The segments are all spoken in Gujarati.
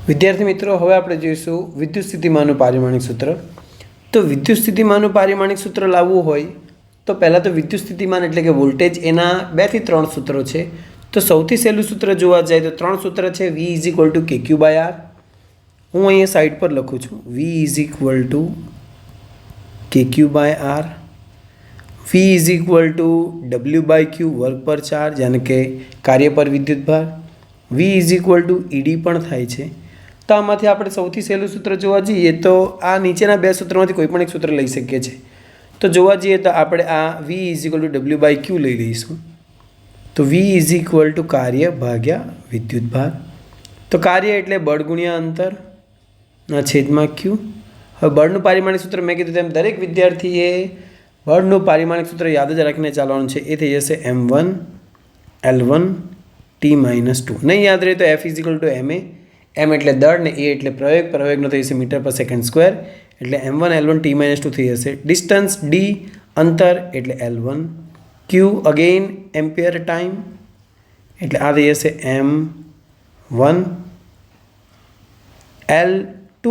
વિદ્યાર્થી મિત્રો, હવે આપણે જોઈશું વિદ્યુત સ્થિતિમાનનું પારિમાણિક સૂત્ર. તો વિદ્યુત સ્થિતિમાનનું પારિમાણિક સૂત્ર લાવવું હોય તો પહેલાં તો વિદ્યુત સ્થિતિમાન એટલે કે વોલ્ટેજ, એના 2 થી 3 સૂત્રો છે. તો સૌથી સહેલું સૂત્ર જોવા જાય તો 3 સૂત્ર છે. V = KQ/R. હું અહીંયા સાઈડ પર લખું છું. V = KQ/R. V = W/Q વર્ગ પર ચાર્જ, યાની કે કાર્ય પર વિદ્યુતભાર. V = ED પણ થાય છે. તો આમાંથી આપણે સૌથી સહેલું સૂત્ર જોવા જઈએ તો આ નીચેના 2 સૂત્રોમાંથી કોઈ પણ એક સૂત્ર લઈ શકીએ છીએ. તો જોવા જઈએ તો આપણે આ V = W/Q લઈ લઈશું. તો V = કાર્ય ભાગ્યા વિદ્યુતભાર. તો કાર્ય એટલે બળ ગુણ્યા અંતર છેદમાં Q. હવે બળનું પારિમાણિક સૂત્ર મેં કીધું તેમ દરેક વિદ્યાર્થીએ બળનું પારિમાણિક સૂત્ર યાદ જ રાખીને ચાલવાનું છે. એ થઈ જશે M1 L1 T - 2. નહીં યાદ રહે તો F = ma. M એટલે દળ ને A એટલે પ્રયોગ. પ્રયોગનો થઈ જશે મીટર/સેકન્ડ સ્ક્વેર. એટલે M1 L1 T - 2 થઈ જશે. ડિસ્ટન્સ D અંતર એટલે L1. Q again ampere time એટલે આ થઈ જશે M1. L2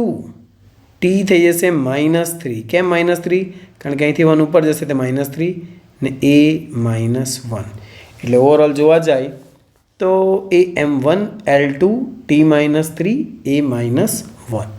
T થઈ જશે -3. કેમ -3? કારણ કે અહીંથી 1 ઉપર જશે તો -3 ને A -1. એટલે ઓવરઓલ જોવા જાય તો એ M1 L2 T - 3 A - 1.